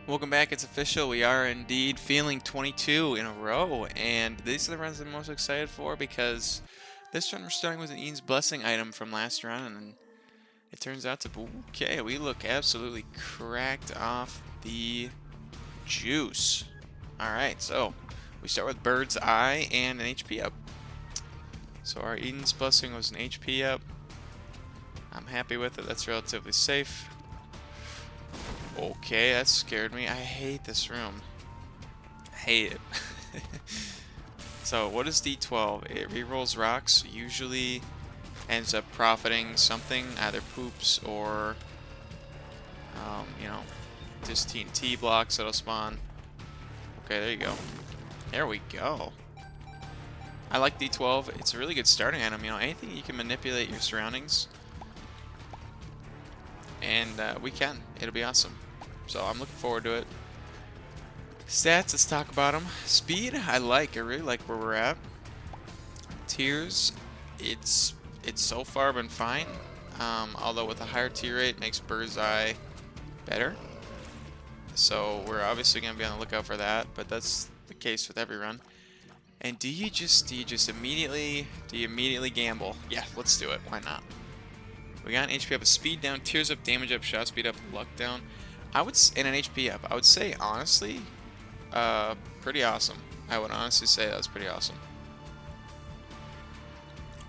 Welcome back, it's official. We are indeed feeling 22 in a row, and these are the runs I'm most excited for because this run we're starting with an Eaton's Blessing item from last run, and it turns out to be okay. We look absolutely cracked off the juice. Alright, so we start with Bird's Eye and an HP up. So our Eaton's Blessing was an HP up. I'm happy with it, that's relatively safe. Okay, that scared me. I hate this room. I hate it. So, what is D12? It rerolls rocks, usually ends up profiting something, either poops or, you know, just TNT blocks that'll spawn. Okay, there you go. There we go. I like D12. It's a really good starting item. You know, anything you can manipulate your surroundings. And we can. It'll be awesome. So I'm looking forward to it. Stats, let's talk about them. Speed, I really like where we're at. Tiers, it's so far been fine. Although with a higher tier rate makes Bird's Eye better. So we're obviously gonna be on the lookout for that, but that's the case with every run. And do you just immediately gamble? Yeah, let's do it. Why not? We got an HP up, a speed down, tiers up, damage up, shot speed up, luck down. And an HP up. I would say honestly, pretty awesome. I would honestly say that was pretty awesome.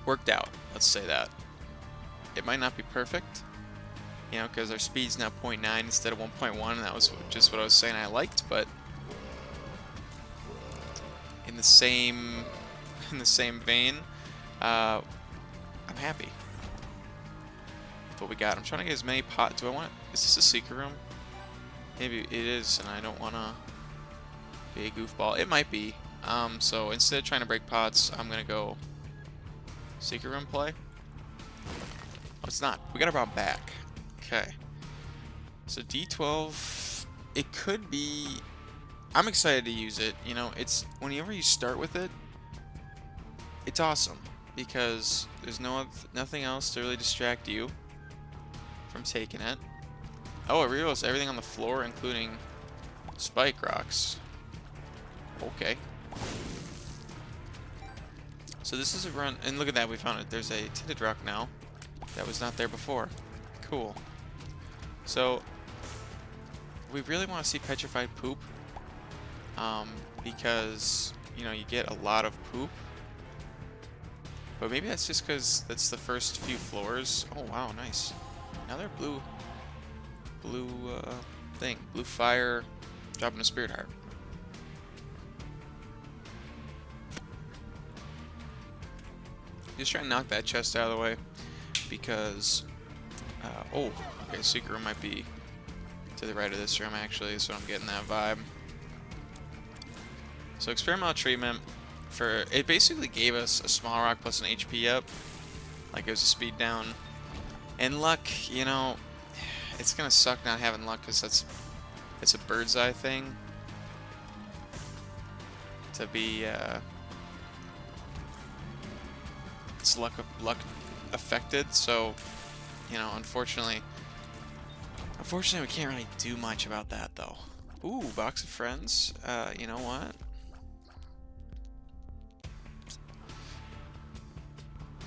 Worked out. Let's say that. It might not be perfect, you know, because our speed's now 0.9 instead of 1.1, and that was just what I was saying I liked, but in the same vein, I'm happy with what we got. I'm trying to get as many pots. Is this a secret room? Maybe it is, and I don't want to be a goofball. It might be. So instead of trying to break pots, I'm gonna go secret room play. Oh, it's not. We got our bomb back. Okay. So D12, it could be. I'm excited to use it. You know, it's whenever you start with it, it's awesome because there's nothing else to really distract you from taking it. Oh, it reveals everything on the floor, including spike rocks. Okay. So this is a run, and look at that, we found it. There's a tinted rock now that was not there before. Cool. So we really want to see petrified poop, because you know you get a lot of poop. But maybe that's just because that's the first few floors. Oh wow, nice. Another blue thing. Blue fire, dropping a spirit heart. Just try and knock that chest out of the way because, oh, okay, secret room might be to the right of this room actually, so I'm getting that vibe. So experimental treatment it basically gave us a small rock plus an HP up, like it was a speed down. And luck, you know, it's gonna suck not having luck because it's a Bird's Eye thing to be it's luck affected. So you know, unfortunately we can't really do much about that though. Ooh, box of friends. You know what?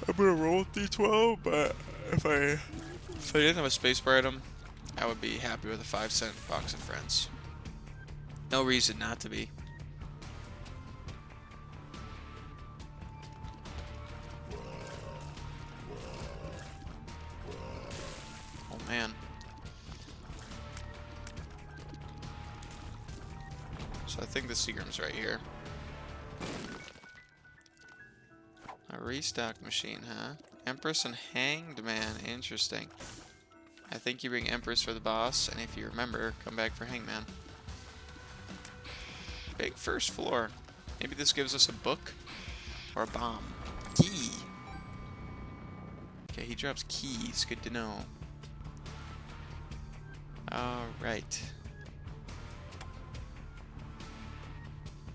I'm gonna roll with D12, but if I didn't have a spacebar item, I would be happy with a 5-cent box of friends. No reason not to be. Oh man. So I think the secret's right here. A restock machine, huh? Empress and Hanged Man. Interesting. I think you bring Empress for the boss, and if you remember, come back for Hangman. Big first floor. Maybe this gives us a book or a bomb. Key. Okay, he drops keys. Good to know. Alright.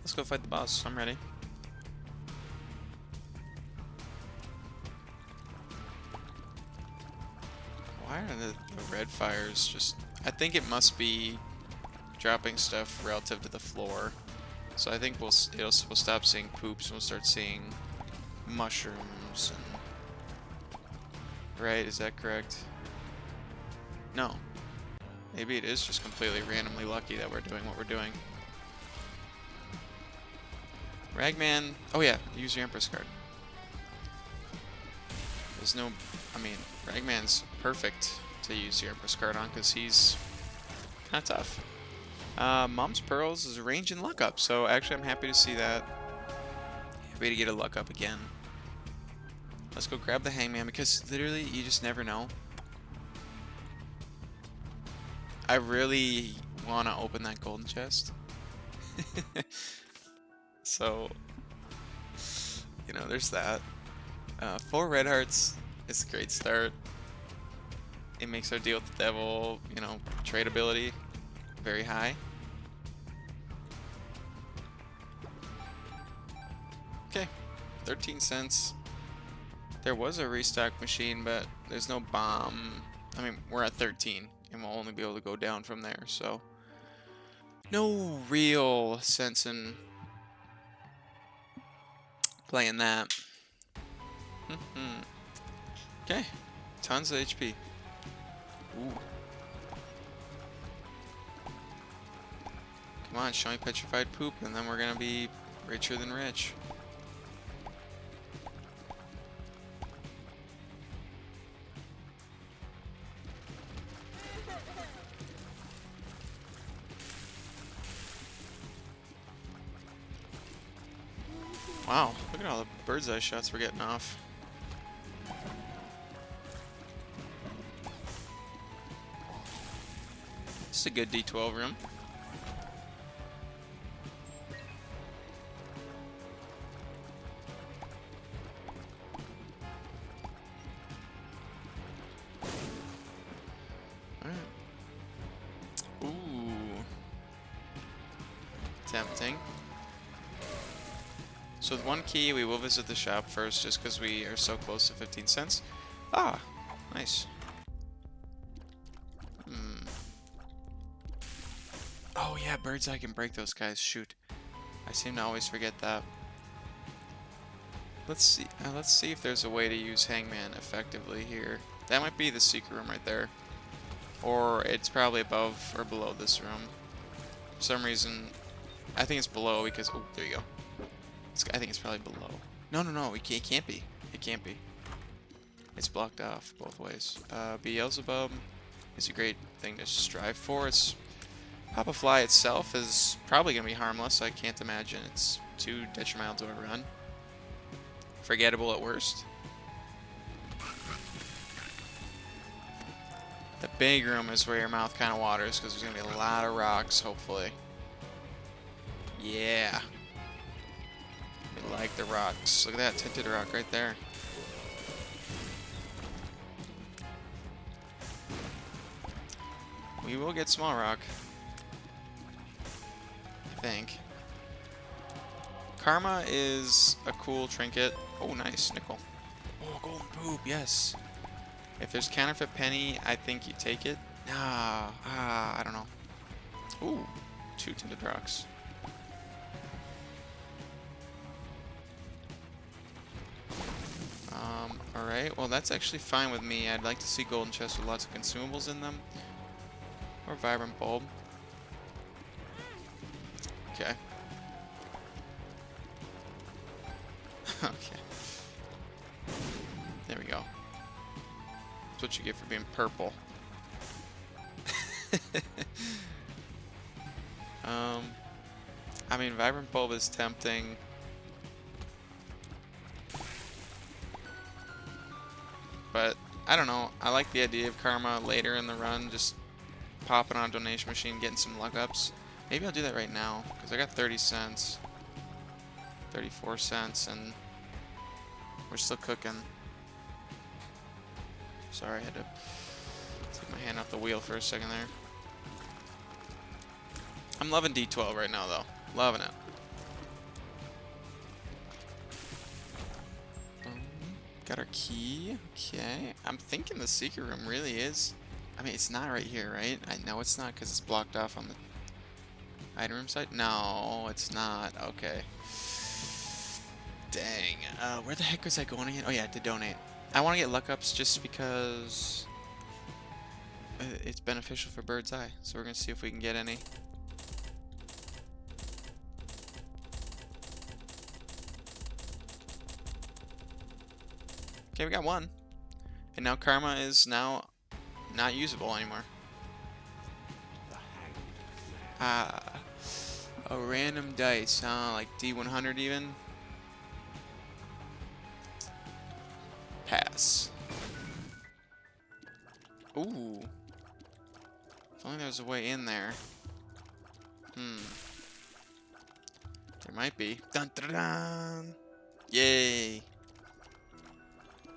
Let's go fight the boss. I'm ready. Why are the red fires just... I think it must be dropping stuff relative to the floor. So I think we'll stop seeing poops and we'll start seeing mushrooms. And, right? Is that correct? No. Maybe it is just completely randomly lucky that we're doing what we're doing. Ragman. Oh yeah, use your Empress card. There's no. I mean, Ragman's perfect to use your Empress card on because he's kind of tough. Mom's Pearls is a range and luck up, so actually I'm happy to see that. Happy to get a luck up again. Let's go grab the Hangman because literally you just never know. I really want to open that golden chest. So, you know, there's that. 4 red hearts is a great start. It makes our deal with the devil, you know, tradability very high. Okay, 13 cents. There was a restock machine, but there's no bomb. I mean, we're at 13, and we'll only be able to go down from there, so no real sense in playing that. Okay, tons of HP. Ooh. Come on, show me petrified poop, and then we're gonna be richer than rich. Wow, look at all the bird's eye shots we're getting off. This is a good D12 room. Alright. Ooh. Tempting. So with 1 key, we will visit the shop first just because we are so close to 15 cents. Ah, nice. Oh yeah, bird's eye can break those guys. Shoot. I seem to always forget that. Let's see if there's a way to use Hangman effectively here. That might be the secret room right there. Or it's probably above or below this room. For some reason, I think it's below because... Oh, there you go. I think it's probably below. No, it can't be. It can't be. It's blocked off both ways. Beelzebub is a great thing to strive for. Papa Fly itself is probably going to be harmless. I can't imagine it's too detrimental to a run. Forgettable at worst. The big room is where your mouth kind of waters because there's going to be a lot of rocks, hopefully. Yeah. We like the rocks. Look at that tinted rock right there. We will get small rock. I think. Karma is a cool trinket. Oh, nice. Nickel. Oh, golden poop. Yes. If there's counterfeit penny, I think you take it. I don't know. Ooh, 2 tinted rocks. Alright, well that's actually fine with me. I'd like to see golden chests with lots of consumables in them. Or vibrant bulb. Okay. Okay. There we go. That's what you get for being purple. I mean, vibrant bulb is tempting. But I don't know. I like the idea of Karma later in the run, just popping on a donation machine, getting some luck ups. Maybe I'll do that right now because I got 30 cents, 34 cents, and we're still cooking. Sorry, I had to take my hand off the wheel for a second there. I'm loving D12 right now, though. Loving it. Got our key. Okay. I'm thinking the secret room really is... I mean, it's not right here, right? I know it's not because it's blocked off on the Item room site? No, it's not. Okay. Dang. Where the heck was I going again? Oh yeah, to donate. I want to get luck ups just because it's beneficial for Bird's Eye. So we're gonna see if we can get any. Okay, we got one. And now Karma is now not usable anymore. Ah. A random dice, huh? Like D100 even? Pass. Ooh. If only there was a way in there. There might be. Dun dun dun! Yay!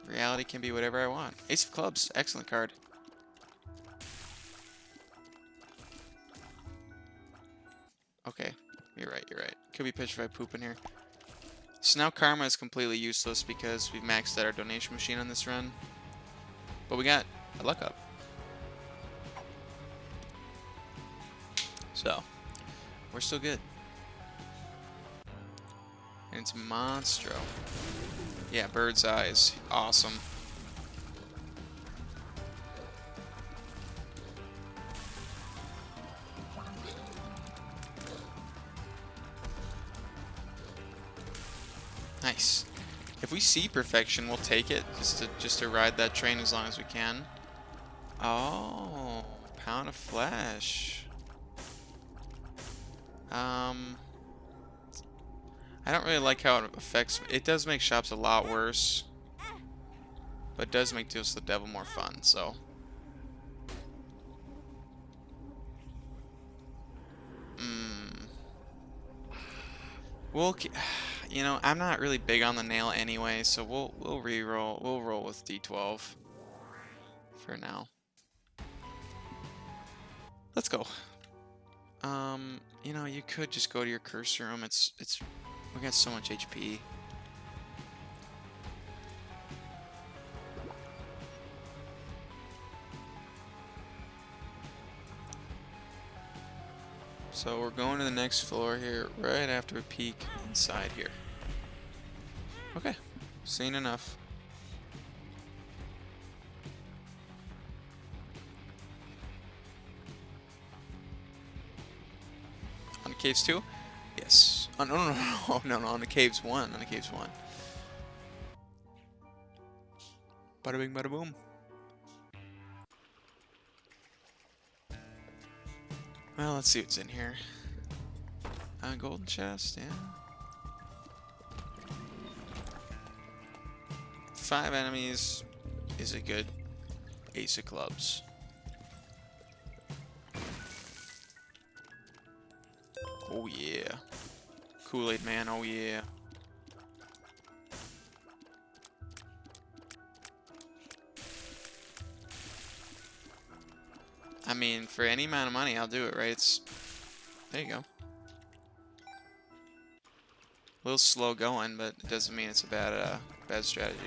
Reality can be whatever I want. Ace of Clubs. Excellent card. Okay. You're right, you're right. Could be petrified poop in here. So now Karma is completely useless because we've maxed out our donation machine on this run. But we got a luck up. So, we're still good. And it's Monstro. Yeah, Bird's Eyes. Awesome. Nice. If we see perfection, we'll take it just to ride that train as long as we can. Oh, pound of flesh. I don't really like how it affects. It does make shops a lot worse, but it does make Deals with the Devil more fun. So. We'll, you know, I'm not really big on the nail anyway, so we'll re-roll. We'll roll with D12 for now. Let's go. You know, you could just go to your cursor room. We got so much HP. So we're going to the next floor here, right after a peek inside here. Okay, seen enough. On the caves 2? Yes. Oh, no, on the caves 1. On the caves 1. Bada bing, bada boom. Well, let's see what's in here. Golden chest, yeah. 5 enemies is a good Ace of Clubs. Oh yeah. Kool-Aid Man, oh yeah. I mean, for any amount of money, I'll do it, right? There you go. A little slow going, but it doesn't mean it's a bad strategy.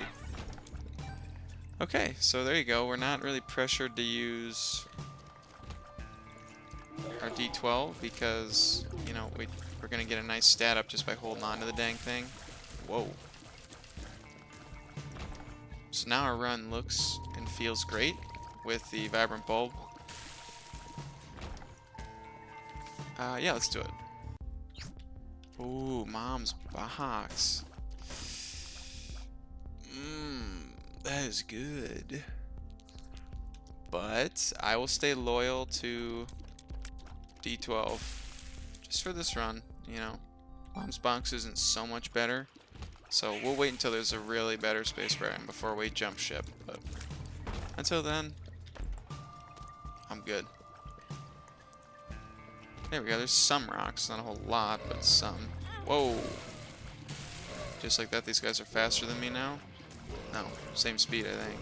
Okay, so there you go. We're not really pressured to use our D12 because, you know, we're going to get a nice stat up just by holding on to the dang thing. Whoa. So now our run looks and feels great with the Vibrant Bulb. Yeah, let's do it. Ooh, Mom's box. That is good. But I will stay loyal to D12 just for this run, you know. Mom's box isn't so much better, so we'll wait until there's a really better space program before we jump ship. But until then, I'm good. There we go. There's some rocks, not a whole lot, but some. Whoa! Just like that, these guys are faster than me now. No, same speed, I think.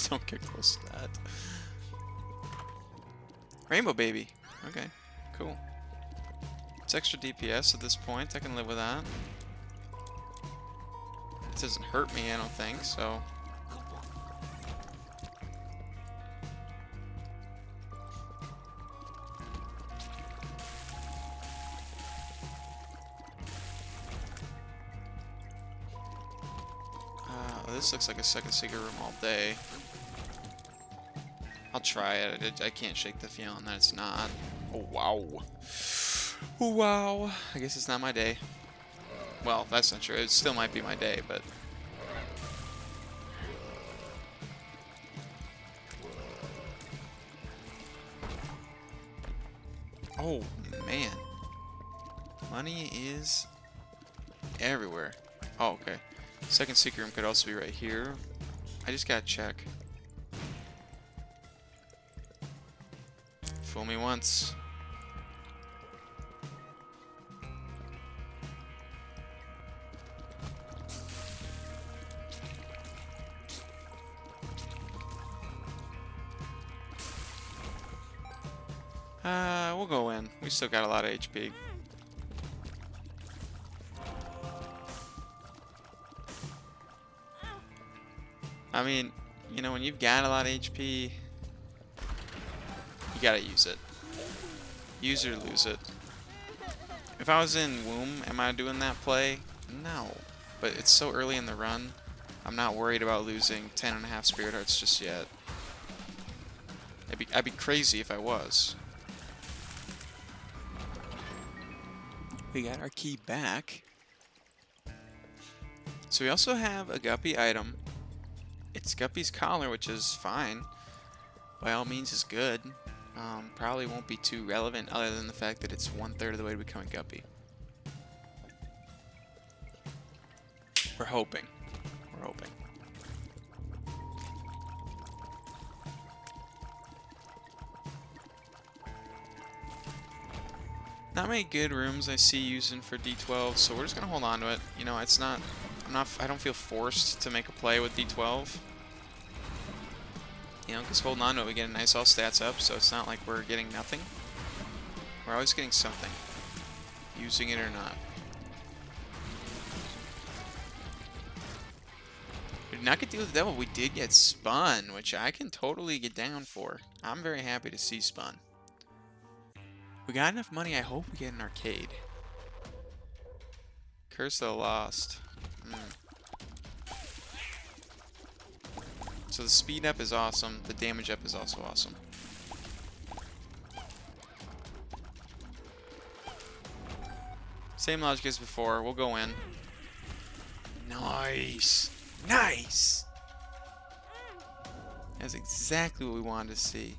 Don't get close to that. Rainbow baby. Okay, cool. It's extra DPS at this point. I can live with that. It doesn't hurt me, I don't think, so... This looks like a second secret room all day. I'll try it. I can't shake the feeling that it's not. Oh, wow. Oh, wow. I guess it's not my day. Well, that's not true. It still might be my day, but... Oh, man. Money is everywhere. Oh, okay. Second secret room could also be right here. I just gotta check. Fool me once. We'll go in. We still got a lot of HP. I mean, you know, when you've got a lot of HP, you gotta use it. Use or lose it. If I was in Womb, am I doing that play? No. But it's so early in the run, I'm not worried about losing 10.5 Spirit Hearts just yet. I'd be crazy if I was. We got our key back. So we also have a Guppy item. It's Guppy's collar, which is fine. By all means, is good. Probably won't be too relevant other than the fact that it's 1/3 of the way to becoming Guppy. We're hoping. We're hoping. Not many good rooms I see using for D12, so we're just gonna hold on to it. You know, it's not. I don't feel forced to make a play with D12. You know, because holding on to it, we get a nice all stats up, so it's not like we're getting nothing. We're always getting something, using it or not. We did not get to deal with the devil. We did get spun, which I can totally get down for. I'm very happy to see spun. We got enough money, I hope we get an arcade. Curse of the Lost. So the speed up is awesome, the damage up is also awesome. Same logic as before, we'll go in. Nice! Nice! That's exactly what we wanted to see.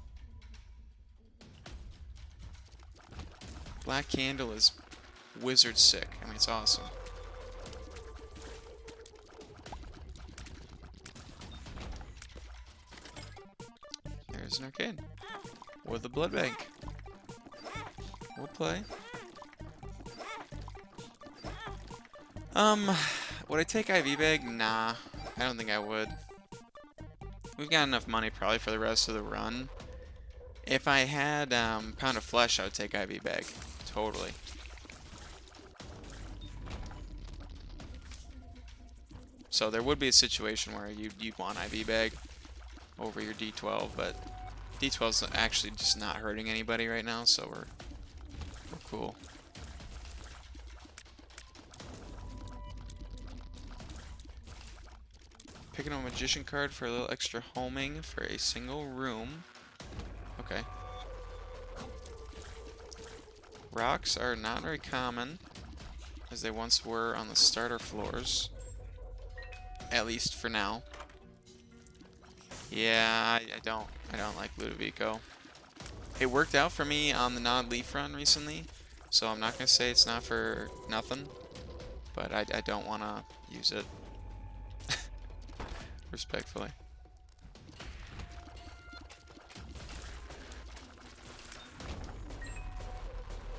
Black Candle is wizard sick. I mean, it's awesome. There's an arcade. Or the blood bank. We'll play. Would I take IV bag? Nah, I don't think I would. We've got enough money probably for the rest of the run. If I had Pound of Flesh, I would take IV bag. Totally. So there would be a situation where you'd want IV bag over your D12, but D12's actually just not hurting anybody right now, so we're cool. Picking up a Magician card for a little extra homing for a single room. Okay. Rocks are not very common, as they once were on the starter floors. At least for now. Yeah, I don't like Ludovico. It worked out for me on the non-leaf run recently, so I'm not gonna say it's not for nothing, but I don't want to use it. Respectfully.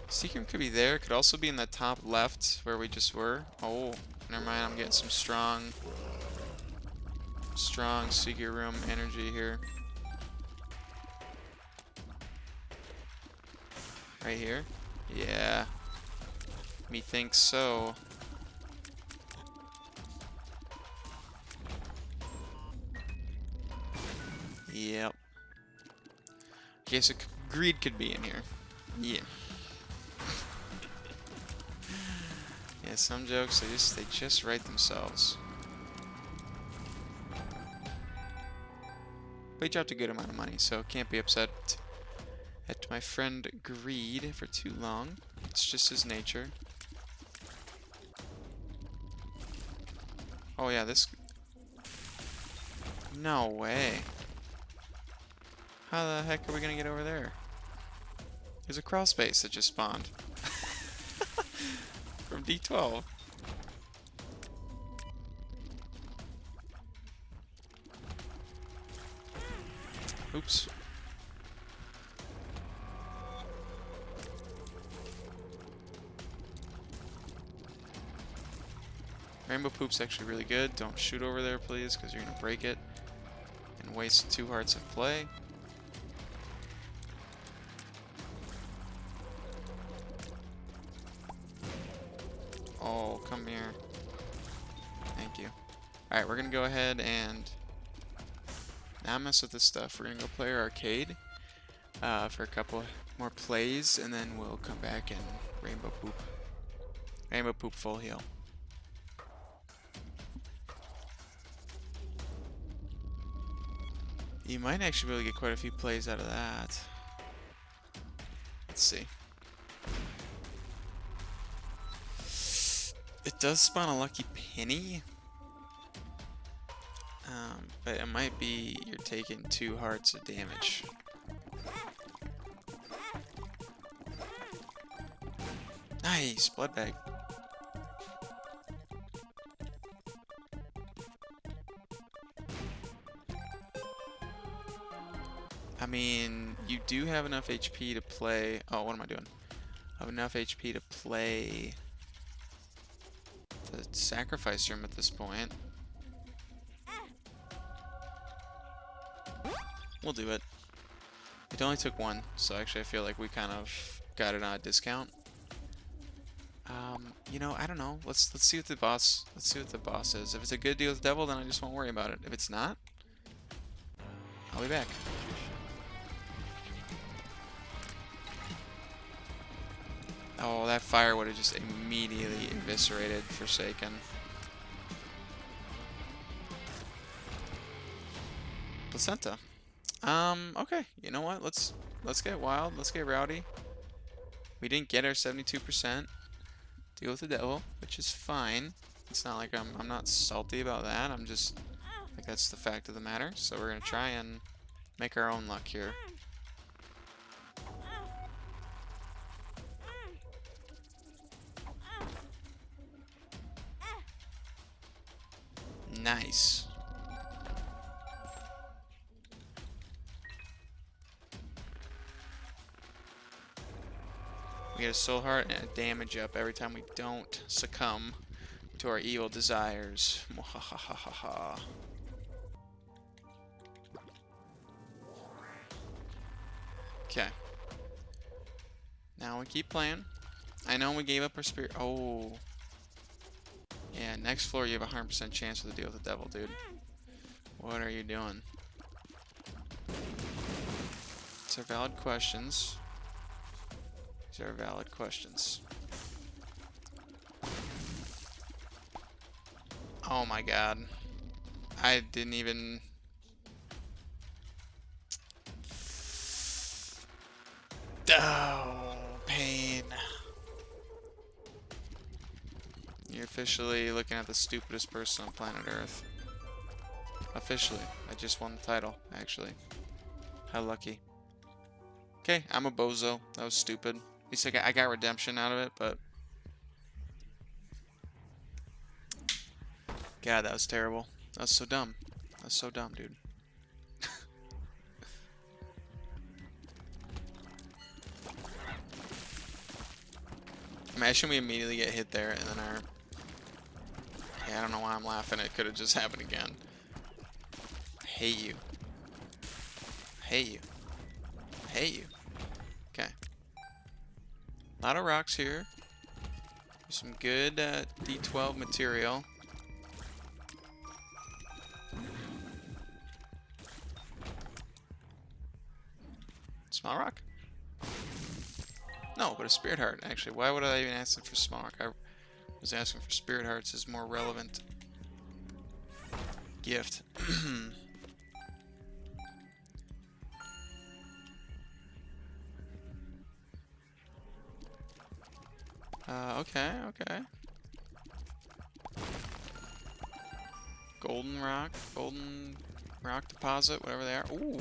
Secret could be there. Could also be in the top left where we just were. Oh, never mind. I'm getting some strong secret room energy here. Right here. Yeah. Methinks so. Yep. Okay, so greed could be in here. Yeah. Yeah, some jokes they just write themselves. But he dropped a good amount of money, so can't be upset at my friend Greed for too long. It's just his nature. Oh yeah, this... No way. How the heck are we gonna get over there? There's a crawl space that just spawned. From D12. Oops. Rainbow Poop's actually really good. Don't shoot over there, please, because you're going to break it and waste 2 hearts of play. Oh, come here. Thank you. Alright, we're going to go ahead and not mess with this stuff. We're going to go play our arcade for a couple more plays, and then we'll come back and Rainbow Poop. Rainbow Poop full heal. You might actually be able to get quite a few plays out of that. Let's see. It does spawn a lucky penny. But it might be you're taking 2 hearts of damage. Nice! Blood bag. I mean, you do have enough HP to play... Oh, what am I doing? I have enough HP to play the sacrifice room at this point. We'll do it. It only took 1, so actually I feel like we kind of got it on a discount. You know, I don't know. Let's see what the boss is. If it's a good deal with the devil, then I just won't worry about it. If it's not, I'll be back. Oh, that fire would have just immediately eviscerated Forsaken. Placenta. Okay. You know what? Let's get wild. Let's get rowdy. We didn't get our 72%. Deal with the devil, which is fine. It's not like I'm not salty about that. I'm just like that's the fact of the matter. So we're gonna try and make our own luck here. Nice. We get a soul heart and a damage up every time we don't succumb to our evil desires. Mwahahaha. Okay. Now we keep playing. I know we gave up our spirit. Oh. Yeah, next floor you have a 100% chance to deal with the devil, dude. What are you doing? These are valid questions. These are valid questions. Oh my god. I didn't even... Oh, pain. You're officially looking at the stupidest person on planet Earth. Officially. I just won the title, actually. How lucky. Okay, I'm a bozo. That was stupid. At least I got redemption out of it, but... God, that was terrible. That was so dumb. That was so dumb, dude. Imagine we immediately get hit there and then our... Yeah, I don't know why I'm laughing. It could have just happened again. I hate you. I hate you. I hate you. Okay. A lot of rocks here. Some good D12 material. Small rock? No, but a spirit heart, actually. Why would I even ask for small rock? I was asking for spirit hearts as more relevant gift. Okay, okay. Golden rock deposit, whatever they are. Ooh.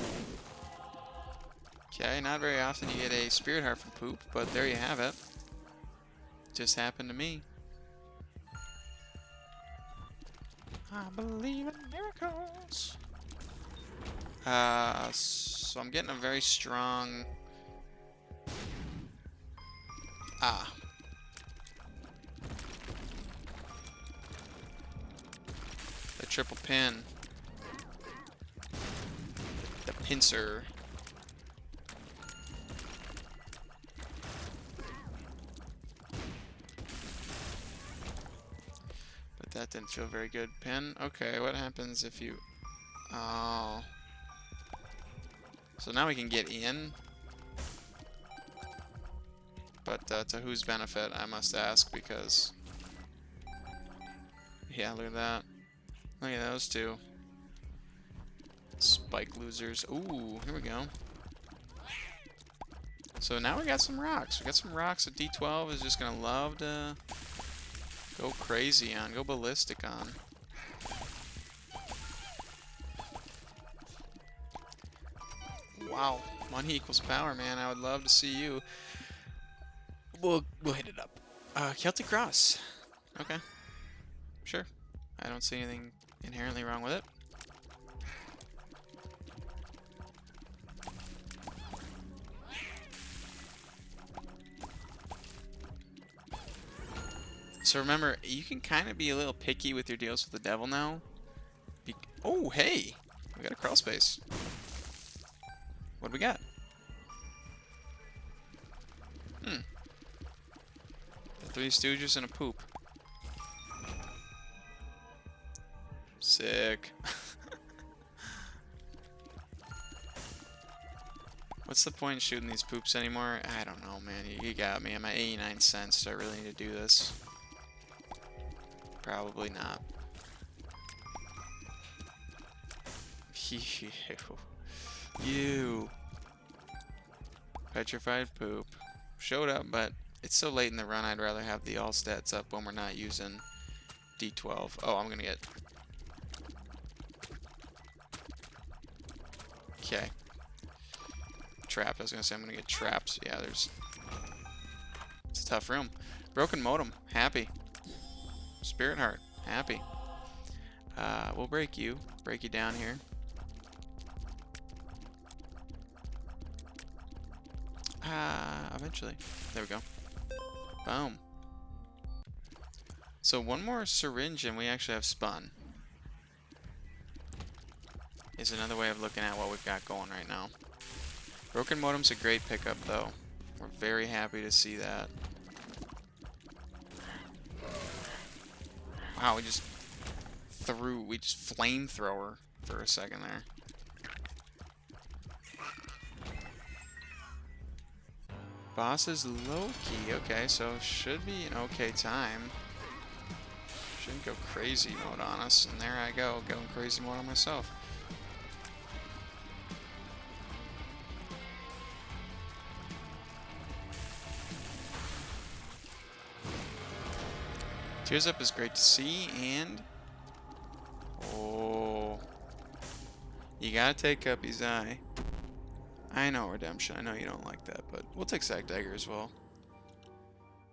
Okay, not very often you get a spirit heart from poop, but there you have it. Just happened to me. I believe in miracles. So I'm getting a very strong... The triple pin. The pincer. But that didn't feel very good. Pin? Okay, what happens if you... Oh. So now we can get in. But to whose benefit, I must ask, because... Yeah, look at that. Look at those two. Spike losers. Ooh, here we go. So now we got some rocks. We got some rocks that D12 is just gonna love to go crazy on, go ballistic on. Wow, money equals power, man. I would love to see you. We'll hit it up. Celtic Cross. Okay. Sure. I don't see anything inherently wrong with it. So remember, you can kind of be a little picky with your deals with the devil now. Oh, hey! We got a crawl space. What do we got? The Three Stooges and a poop. Sick. What's the point in shooting these poops anymore? I don't know, man. You got me. I'm at 89 cents. Do I really need to do this? Probably not. You. Petrified poop. Showed up, but it's so late in the run, I'd rather have the all stats up when we're not using D12. Oh, I'm gonna get... Okay. Trapped. I was gonna say I'm gonna get trapped. Yeah, there's... It's a tough room. Broken modem. Happy. Spirit heart. Happy. We'll break you. Break you down here. Eventually. There we go. Boom. So one more syringe and we actually have spun. Is another way of looking at what we've got going right now. Broken modem's a great pickup though. We're very happy to see that. Wow, we just flamethrower for a second there. Boss is low-key. Okay, so should be an okay time. Shouldn't go crazy mode on us. And there I go, going crazy mode on myself. Tears Up is great to see, and... Oh... You gotta take Guppy's eye. I know Redemption. I know you don't like that, but we'll take Sack Dagger as well.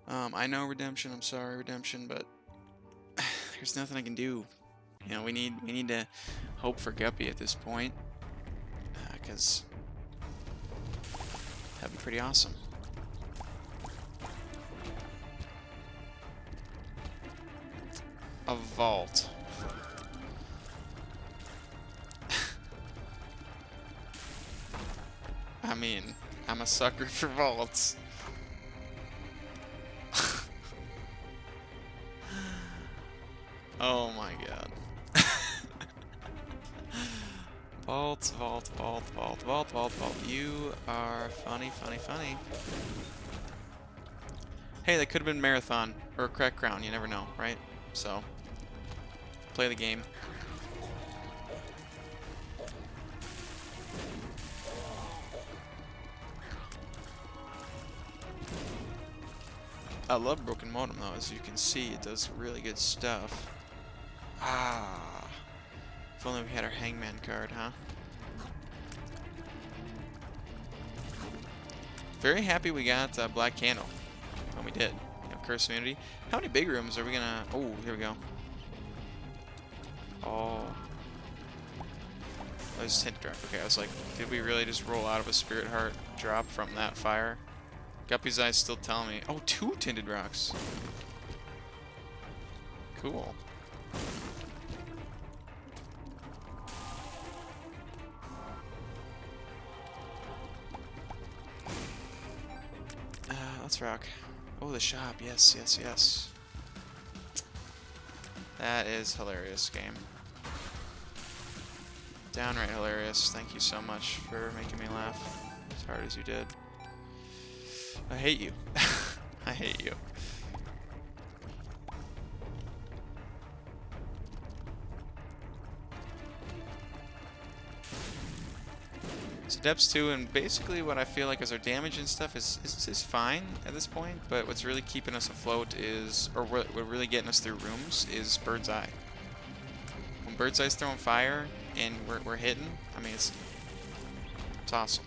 I know Redemption. I'm sorry, Redemption, but there's nothing I can do. You know, we need to hope for Guppy at this point, because that'd be pretty awesome. A vault. I mean, I'm a sucker for vaults. Oh my god. Vault, vault, vault, vault, vault, vault, vault. You are funny, funny, funny. Hey, that could have been Marathon or Crack Crown. You never know, right? So, play the game. I love Broken Modem though, as you can see, it does really good stuff. Ah, if only we had our Hangman card, huh? Very happy we got Black Candle when we did. You know, Curse Immunity. How many big rooms are we gonna? Oh, here we go. Oh, there's a Tinted Drop. Okay, I was like, did we really just roll out of a Spirit Heart drop from that fire? Guppy's Eyes still telling me. Oh, 2 Tinted Rocks. Cool. Let's rock. Oh, the shop. Yes, yes, yes. That is hilarious, game. Downright hilarious. Thank you so much for making me laugh as hard as you did. I hate you. I hate you. So depths 2, and basically what I feel like is our damage and stuff is fine at this point, but what's really keeping us afloat is, or what really getting us through rooms is Bird's Eye. When Bird's Eye's throwing fire and we're hitting, I mean, it's awesome.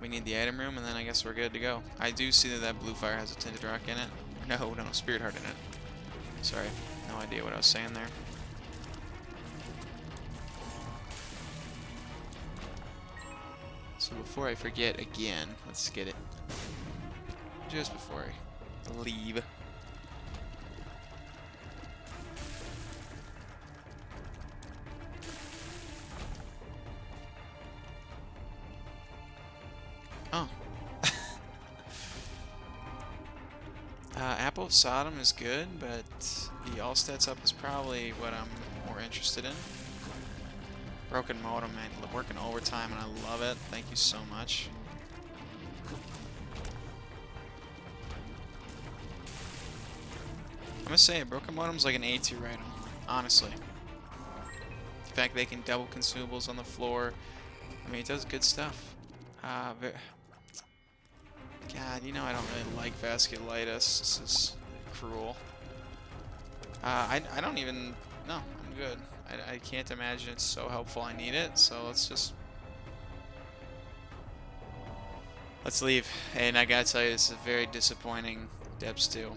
We need the item room, and then I guess we're good to go. I do see that that blue fire has a Tinted Rock in it. No, Spirit Heart in it. Sorry, no idea what I was saying there. So before I forget again, let's get it. Just before I leave. Oh. Apple of Sodom is good, but the all stats up is probably what I'm more interested in. Broken Modem, man, working overtime, and I love it. Thank you so much. I'm gonna say Broken Modem's like an A2 item, honestly. The fact they can double consumables on the floor, I mean, it does good stuff. God, you know I don't really like vasculitis. This is cruel. I don't even... No, I'm good. I can't imagine it's so helpful I need it, so let's leave. And I gotta tell you, this is a very disappointing Debs 2.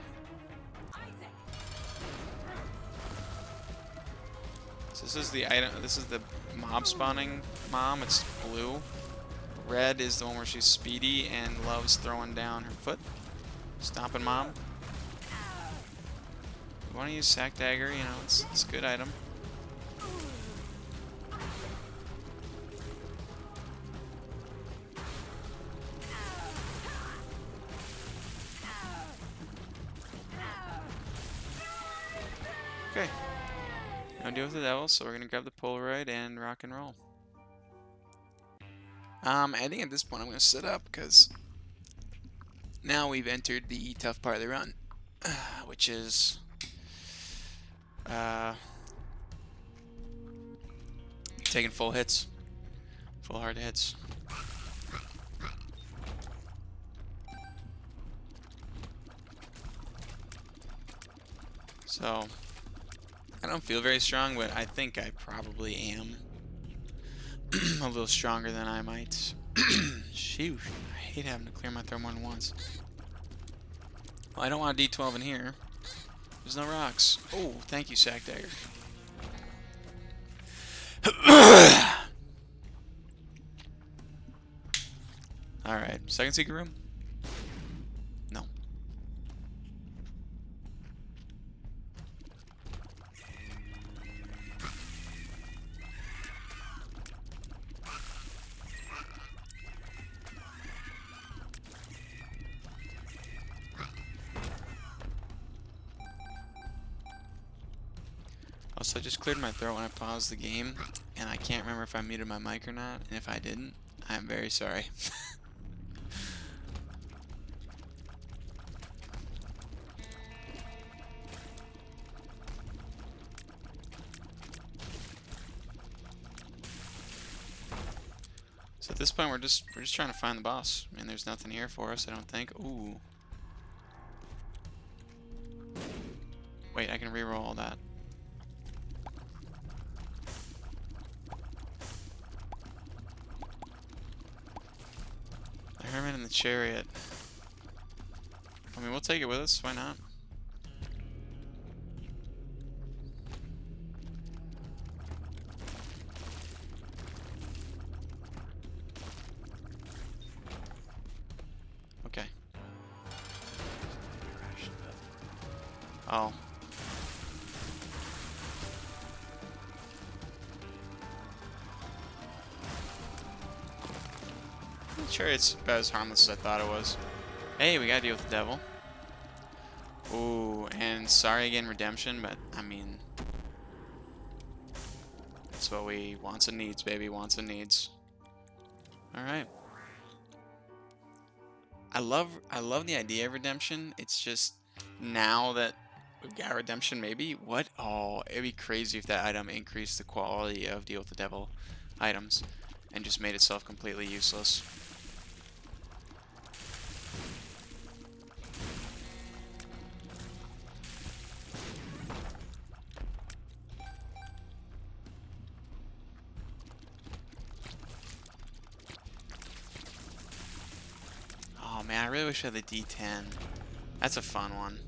So this is the item, this is the mob spawning mom, it's blue. Red is the one where she's speedy and loves throwing down her foot. Stomping mom. You want to use Sack Dagger, you know, it's a good item. Okay. No deal with the devil, so we're gonna grab the Polaroid and rock and roll. I think at this point I'm gonna sit up because now we've entered the tough part of the run, which is taking full hits, full hard hits. So I don't feel very strong, but I think I probably am a little stronger than I might. Shoot, I hate having to clear my throw more than once. Well, I don't want a D12 in here. There's no rocks. Oh, thank you, Sack Dagger. Alright, second secret room? No. Also, I just cleared my throat when I paused the game, and I can't remember if I muted my mic or not, and if I didn't, I'm very sorry. So at this point, we're just trying to find the boss. I mean, there's nothing here for us, I don't think. Ooh. Wait, I can reroll all that. The Hermit and the Chariot. I mean, we'll take it with us. Why not? Okay. Oh. The Chariot's about as harmless as I thought it was. Hey, we gotta deal with the devil. Ooh, and sorry again, redemption, but I mean, that's what we wants and needs, baby. Wants and needs. All right. I love the idea of redemption. It's just now that we've got redemption, maybe what? Oh, it'd be crazy if that item increased the quality of deal with the devil items and just made itself completely useless. Oh man, I really wish I had the D10. That's a fun one.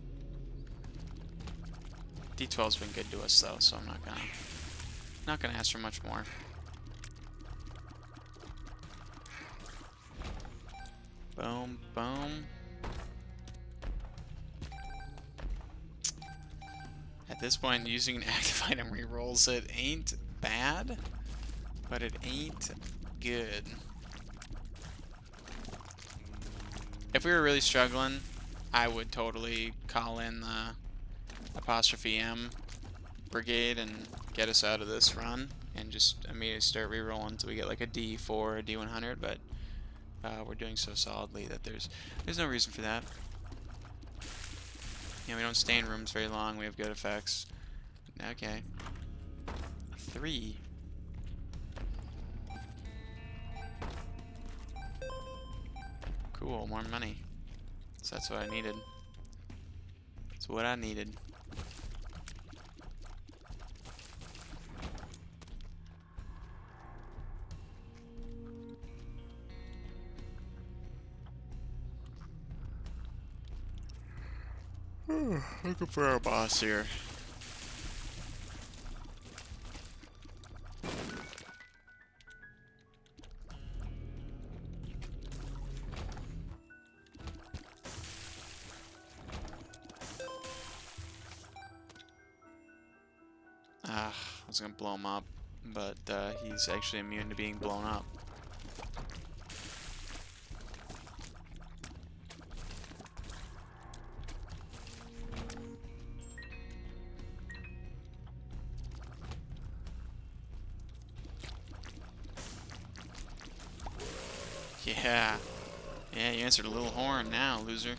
D12's been good to us though, so I'm not gonna ask for much more. Boom, boom. At this point, using an active item rerolls it ain't bad, but it ain't good. If we were really struggling, I would totally call in the apostrophe M brigade and get us out of this run and just immediately start rerolling until we get like a D4 or a D100, but we're doing so solidly that there's no reason for that. You know, we don't stay in rooms very long, we have good effects. Okay. 3. Cool, more money. So that's what I needed. That's what I needed. Looking for our boss here. I was gonna blow him up, but he's actually immune to being blown up. Yeah. Yeah, you answered a little horn now, loser.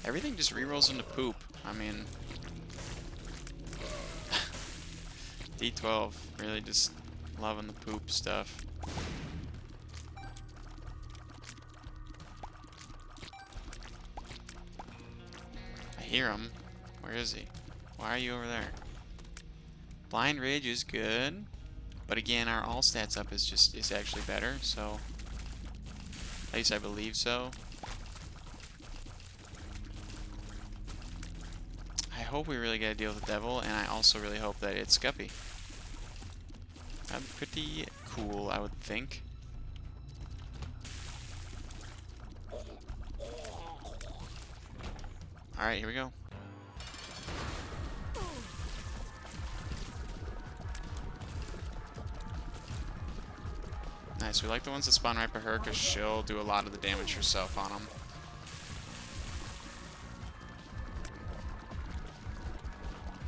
Everything just rerolls into poop. I mean... D12, really just loving the poop stuff. I hear him. Where is he? Why are you over there? Blind Ridge is good, but again, our all stats up is actually better, so at least I believe so. I hope we really get to deal with the devil, and I also really hope that it's Guppy. That'd be pretty cool, I would think. Alright, here we go. Nice, we like the ones that spawn right by her because she'll do a lot of the damage herself on them.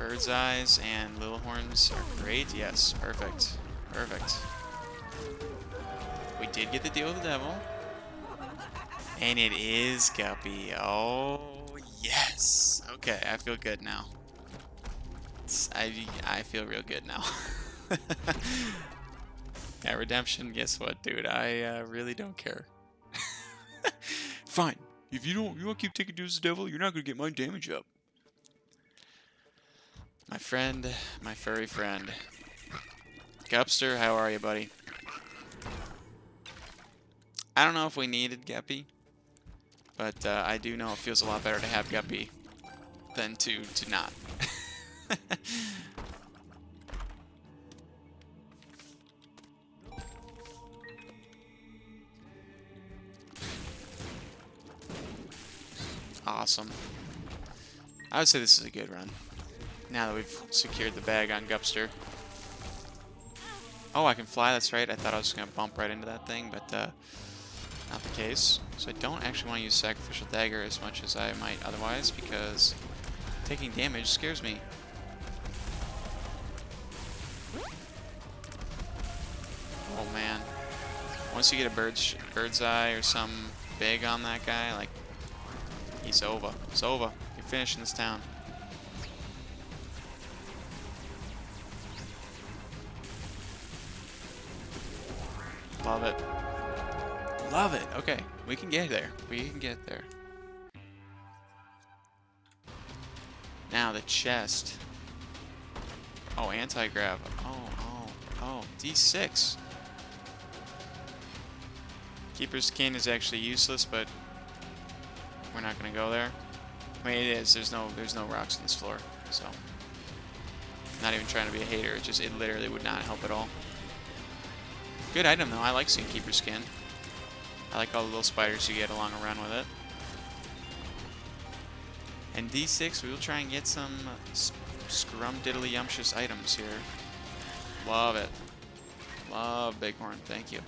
Bird's eyes and little horns are great. Yes, perfect. Perfect. We did get the deal with the devil. And it is Guppy. Oh, yes. Okay, I feel good now. I feel real good now. Yeah, redemption, guess what, dude? I really don't care. Fine. If you don't keep taking dudes to the devil, you're not gonna get my damage up. My friend, my furry friend. Gupster, how are you, buddy? I don't know if we needed Guppy, but I do know it feels a lot better to have Guppy than to not. Awesome. I would say this is a good run. Now that we've secured the bag on Gupster. Oh, I can fly, that's right. I thought I was just going to bump right into that thing, but not the case. So I don't actually want to use Sacrificial Dagger as much as I might otherwise, because taking damage scares me. Oh man. Once you get a bird's eye or something big on that guy, like, he's over. It's over. You're finishing this town. Love it. Love it. Okay, we can get there. We can get there. Now the chest. Oh, anti-grav. Oh, D6. Keeper's Kin is actually useless, but we're not gonna go there. I mean, it is. There's no rocks on this floor, so not even trying to be a hater. It literally would not help at all. Good item though. I like seeing Keeper's Skin. I like all the little spiders you get along a run with it. And D6, we will try and get some scrum-diddly-yumptious items here. Love it. Love Bighorn. Thank you.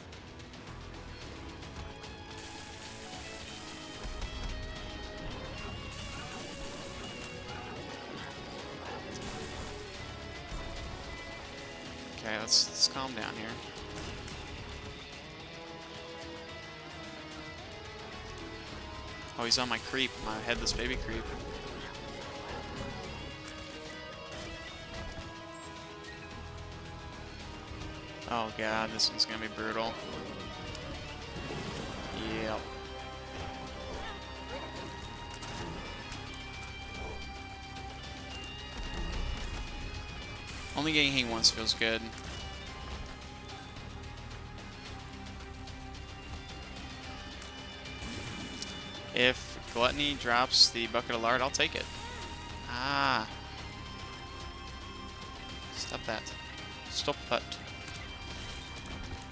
Okay, let's calm down here. Oh, he's on my creep, my headless baby creep. Oh god, this one's gonna be brutal. Yep. Only getting hit once feels good. If Gluttony drops the bucket of lard, I'll take it. Ah. Stop that. Stop that.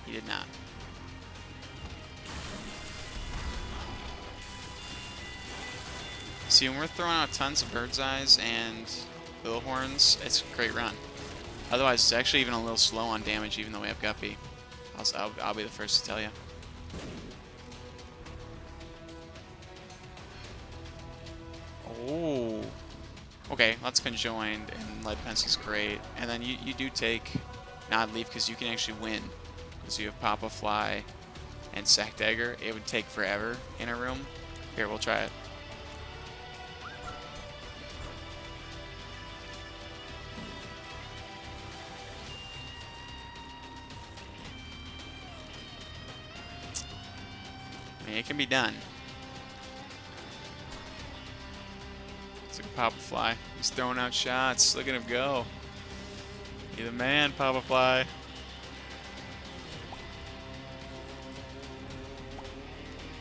He did not. See, when we're throwing out tons of bird's eyes and little horns, it's a great run. Otherwise, it's actually even a little slow on damage, even though we have Guppy. I'll be the first to tell you. Oh. Okay, let's conjoined, and lead pencil's great. And then you do take Nod Leaf because you can actually win. Because you have Papa Fly and Sack Dagger. It would take forever in a room. Here, we'll try it. I mean, it can be done. Look at Papa Fly. He's throwing out shots. Look at him go. You're the man, Papa Fly.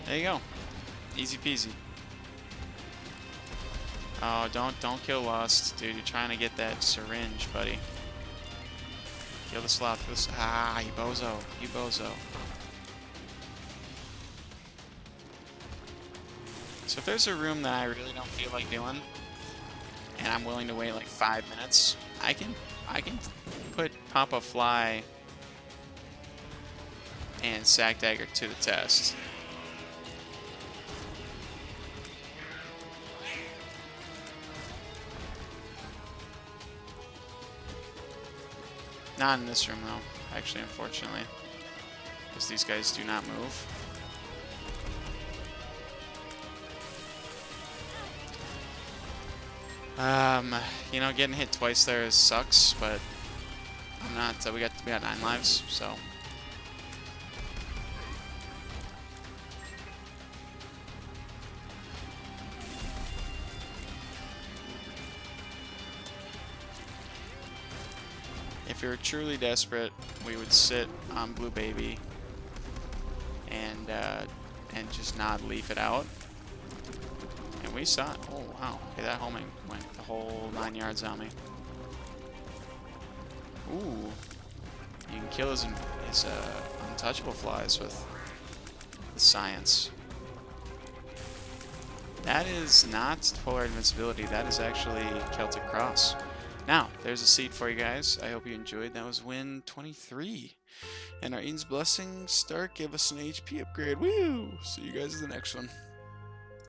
There you go. Easy peasy. Oh, don't kill Lust, dude. You're trying to get that syringe, buddy. Kill the sloth. Ah, you bozo. You bozo. So if there's a room that I really don't feel like doing, and I'm willing to wait like 5 minutes, I can put Papa Fly and Sack Dagger to the test. Not in this room, though, actually, unfortunately. Because these guys do not move. You know, getting hit twice there sucks, but I'm not. We got 9 lives, so. If you're truly desperate, we would sit on Blue Baby and just not leaf it out. And we saw it. Oh wow! Okay, that homing went the whole 9 yards on me. Ooh, you can kill his untouchable flies with science. That is not Polar Invincibility. That is actually Celtic Cross. Now, there's a seed for you guys. I hope you enjoyed. That was win 23. And our Eden's Blessing Stark gave us an HP upgrade. Woo! See you guys in the next one.